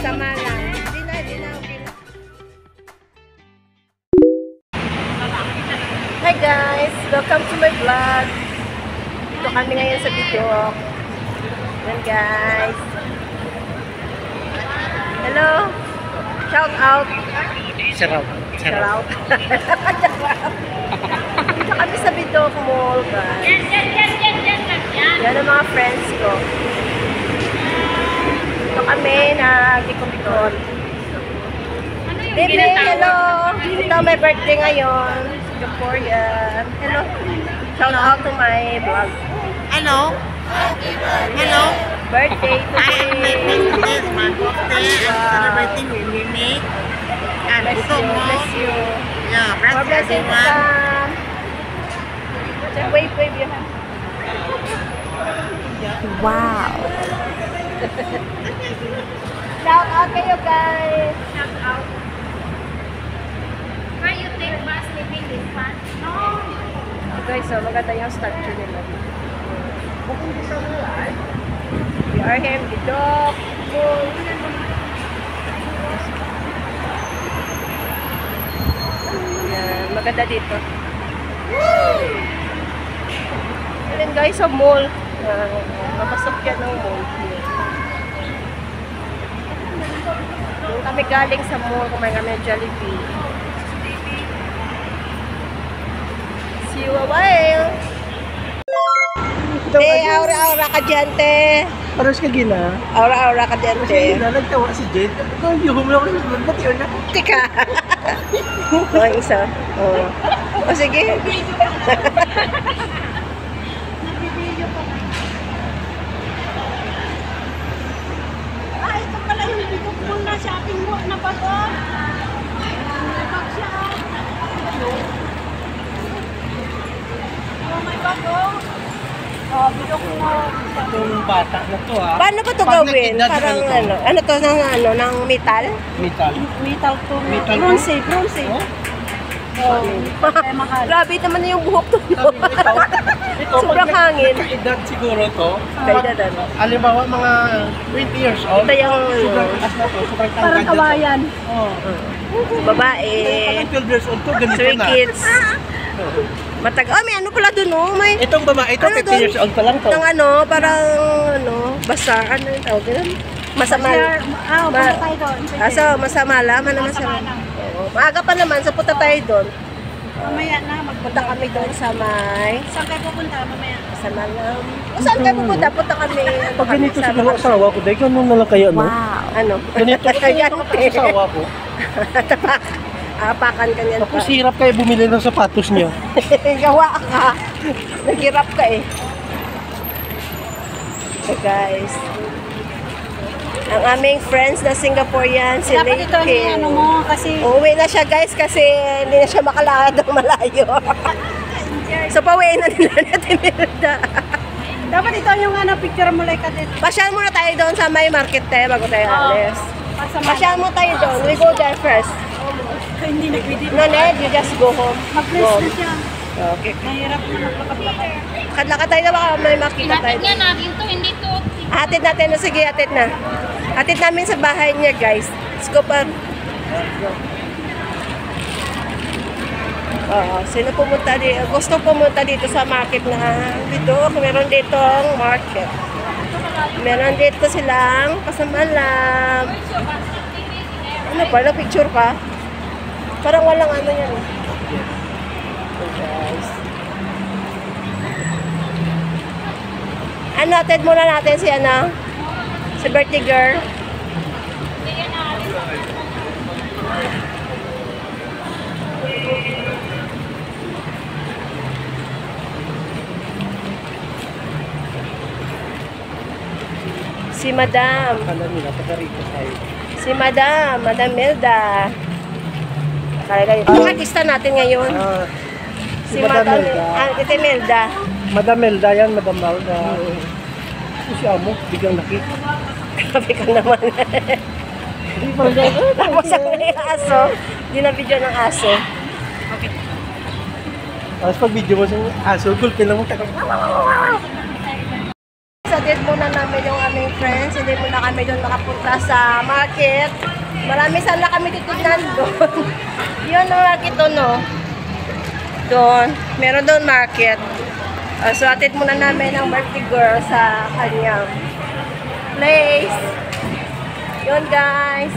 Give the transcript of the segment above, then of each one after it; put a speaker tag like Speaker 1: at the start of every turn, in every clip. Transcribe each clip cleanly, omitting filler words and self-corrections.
Speaker 1: Masama lang. Hindi na, okay na. Hi guys! Welcome to my vlog. Dito kami ngayon sa Bidok. Yan guys. Hello! Shout out!
Speaker 2: Shout out.
Speaker 1: Dito kami sa Bidok Mall guys. Yan ang mga friends ko. Dito kami nag-ikot-ikot. Baby, hello! Ito may birthday ngayon. Singaporean. Hello! Shout out to my vlog.
Speaker 2: Hello. Hello.
Speaker 1: Birthday today.
Speaker 2: This my birthday. I'm celebrating with Mimi. And
Speaker 1: Bless you, bless you.
Speaker 2: Yeah, bless
Speaker 1: More blessings to
Speaker 2: everyone.
Speaker 1: come. Wave, you. Wow! Shout out kayo guys!
Speaker 3: Shout out. Where you take bus living this one? No.
Speaker 1: Guys, so maganda yung structure nila. We are here in Bidok Mall. Yan, maganda dito. Ayan guys, sa mall. Napasok yan ng mall. Doon kami galing sa mall, kumain kami ng Jollibee. See you a while! Te, aura-aura ka dyan, te.
Speaker 2: Paras ka gina.
Speaker 1: Aura-aura ka dyan, te.
Speaker 2: Nagtawa si Jade. Yung humula ko sa ba't yun na?
Speaker 1: Tika! O, isa. O. O, sige.
Speaker 3: Ito pala yung Bidok Mall na shopping mall na ba to? May bag siya. Oh, may bag oh. Oh, Bidok Mall.
Speaker 2: Itong bata na to ha.
Speaker 1: Paano ba ito gawin? Parang ano? Ano to? Ng metal?
Speaker 2: Metal.
Speaker 3: Metal to.
Speaker 2: Metal to?
Speaker 3: Bronze. Oh, mahal.
Speaker 1: Grabe naman yung buhok to.
Speaker 2: Ito,
Speaker 1: Sobrang hangin.
Speaker 2: Edad siguro to.
Speaker 1: Kaedad ano?
Speaker 2: Halimbawa mga 20 years old.
Speaker 1: Ito yung
Speaker 2: Sobrang taas na to. Sobrang tangkad
Speaker 3: Parang
Speaker 2: na to.
Speaker 3: kawayan.
Speaker 2: Oo.
Speaker 1: babae.
Speaker 2: Parang 12 years old to. Ganito
Speaker 1: 3
Speaker 2: na.
Speaker 1: kids. Oh, may ano pala dun, oh. May
Speaker 2: Itong babae, ito
Speaker 1: ano
Speaker 2: 50
Speaker 1: dun?
Speaker 2: years old pa lang to.
Speaker 1: Itong ano, parang ano, basa, ano yung tawag yun? Masama.
Speaker 3: Punta tayo doon.
Speaker 1: So, masama lang, ano masama. Oo. Maaga pa naman, so punta tayo doon.
Speaker 3: Mamaya na,
Speaker 1: Punta kami doon sa may
Speaker 3: Saan kayo pupunta mamaya?
Speaker 1: sa Malam. O saan kayo pupunta? Punta kami.
Speaker 2: Pag ganito siguro asawa ko, dahil ganun na lang kaya, no?
Speaker 1: Wow. Ano?
Speaker 2: Ganito kasi asawa ko.
Speaker 1: Tapak. Apakan ka niyan pa.
Speaker 2: Tapos hirap kayo bumili ng sapatos niyo.
Speaker 1: Gawa ka. Naghirap ka eh. So guys. Ang aming friends na Singaporean, si
Speaker 3: Dapat ito ni ano mo kasi
Speaker 1: uuwi na siya guys kasi hindi na siya makalakad ng malayo. So pawiin na nila natin Imelda.
Speaker 3: dapat ito yung ano picture mo like at
Speaker 1: Pasyal muna tayo doon sa may market tayo bago tayo alis. Pasyal mo tayo doon. We go there first.
Speaker 3: hindi na pwede.
Speaker 1: No, Ned, you just go home.
Speaker 3: Mag-press na siya.
Speaker 1: Okay.
Speaker 3: Mahirap na maglakad-lakad.
Speaker 1: Lakad tayo na baka may makita tayo.
Speaker 3: Natin natin to, hindi to.
Speaker 1: Hatid natin na, sige, hatid na. Hatid namin sa bahay niya, guys. Let's go pa. Sino pumunta dito? Gusto pumunta dito sa market na Bidok. Meron dito ang market. Meron dito silang pasamalam. Ano pa? Picture ka? Parang walang ano yan. Okay, guys. Ano, hatid muna natin si ano? Si birthday girl. Si Madam.
Speaker 2: Akala nila, taga-rito tayo.
Speaker 1: Si Madam Melda. Ang artista natin ngayon. Si Madam Melda. Ito Melda.
Speaker 2: Madam Melda yan, Madam Melda. Ito si Amo, biglang nakita.
Speaker 1: Grabe ka naman. Tapos ang aso. Hindi na video ng aso.
Speaker 2: Tapos pag video mo sa aso, gulpin lang mo.
Speaker 1: Sa hatid muna namin yung aming friends. Hindi muna kami doon nakapunta sa market. Marami sana kami titignan doon. Yun ang market doon, no? Doon. Meron doon market. So, hatid muna namin ang birthday girl sa kanyang place. Yun, guys.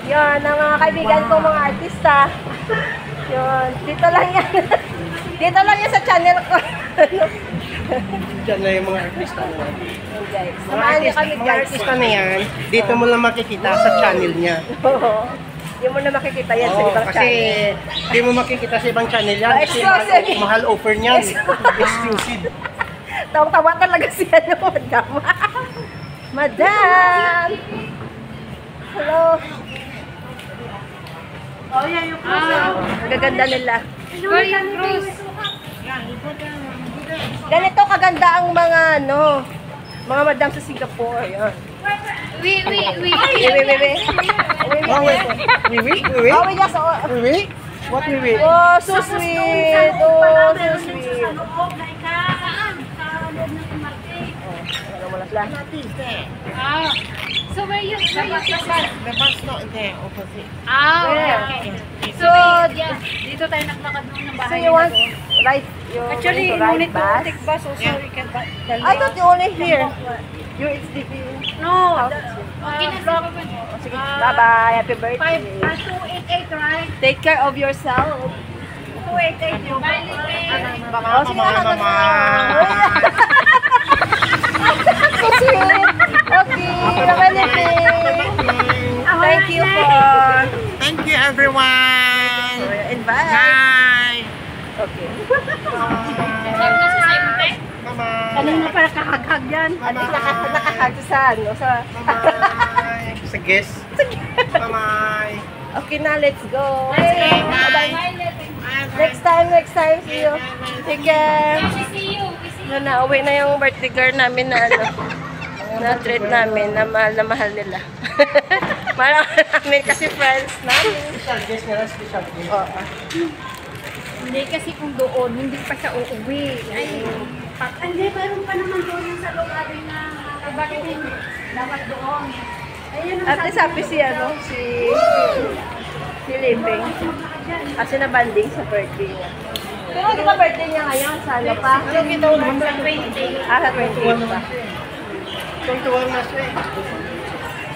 Speaker 1: Yun, ang mga kaibigan ko, mga artista. Yun, dito lang yan. Dito lang yan sa channel ko.
Speaker 2: Diyan na yung mga artista na.
Speaker 1: Yun, guys. Samahan niyo kami,
Speaker 2: Mga
Speaker 1: guys.
Speaker 2: artista na yan, dito mo lang makikita sa channel niya.
Speaker 1: Oo. Hindi mo na makikita yan sa
Speaker 2: Oo,
Speaker 1: ibang
Speaker 2: kasi
Speaker 1: channel.
Speaker 2: hindi mo makikita sa ibang channel yan. Kasi
Speaker 1: Exclusive.
Speaker 2: mahal offer niyan. Exclusive.
Speaker 1: Tawa talaga si ano, madam. Madam! Hello.
Speaker 3: Oh, yeah, yung puso.
Speaker 1: Ang gaganda nila.
Speaker 3: Where yung cruise?
Speaker 1: Ganito kaganda ang mga ano, mga madam sa Singapore. Yan.
Speaker 3: Wait.
Speaker 1: Wait.
Speaker 2: Oh, wait. Wait.
Speaker 1: Oh, we just, oh,
Speaker 2: Wait. What we wait?
Speaker 1: oh, so sweet. Oh, so sweet.
Speaker 3: Sa loob na saan? Sa loob ng Marte.
Speaker 1: Ano mo lang.
Speaker 3: Ah. So where you
Speaker 2: The bus not there, opposite.
Speaker 3: Okay.
Speaker 1: So,
Speaker 3: Dito tayo naglakad doon ng
Speaker 1: so
Speaker 3: bahay.
Speaker 1: you want ride, you
Speaker 3: Actually,
Speaker 1: want to
Speaker 3: you
Speaker 1: ride
Speaker 3: need to
Speaker 1: bus?
Speaker 3: take bus also. You can
Speaker 1: I thought you only here. You're HDB.
Speaker 3: No.
Speaker 1: Okay sige, bye-bye. Happy birthday.
Speaker 3: 288, right?
Speaker 1: Take care of yourself.
Speaker 3: 288 yung
Speaker 1: Oh, sige na. So sweet. Okay. Thank you for
Speaker 2: Thank you, everyone.
Speaker 1: invite.
Speaker 2: Bye.
Speaker 1: Okay.
Speaker 2: Bye-bye.
Speaker 3: Kanina para kakaghag yan.
Speaker 1: At least nakakag sa ano, sa...
Speaker 2: Bye-bye. Sa guest. Bye-bye.
Speaker 1: Okay na, let's go.
Speaker 3: Bye.
Speaker 1: Next time, see you. Take care. Na uwi na yung birthday girl namin na ano, na treat namin, na mahal nila. Mahal namin kasi friends namin.
Speaker 2: Special guest nila, special guest.
Speaker 1: Oo.
Speaker 3: Hindi kasi kung doon, hindi pa siya uuwi. Ay, hindi, mayroon pa naman doon yung sa lugar na bakit hindi dapat doon. Ayun ang
Speaker 1: At least happy si ano, si Liping. Kasi na-banding sa birthday niya. Pero di ba birthday niya ngayon? Sa ano pa?
Speaker 3: sa 20.
Speaker 1: Sa 28 pa.
Speaker 2: 21 na siya eh.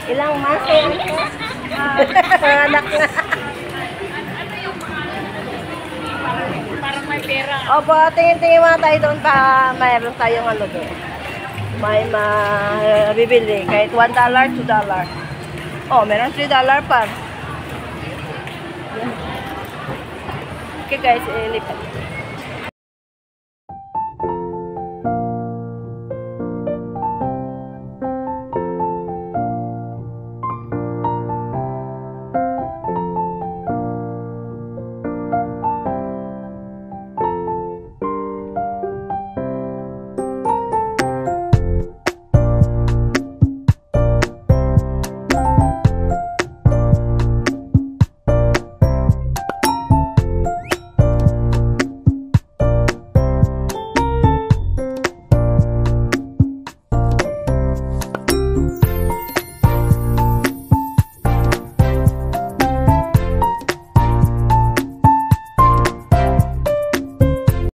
Speaker 1: Ilang months eh? Mga anak na.
Speaker 3: Parang may pera.
Speaker 1: Opo, tingin-tingin mga tayo doon pa mayroon tayong ano doon. May bibili. Kahit $1, $2. Oh, meron $3 pa. Okay guys, ilipat.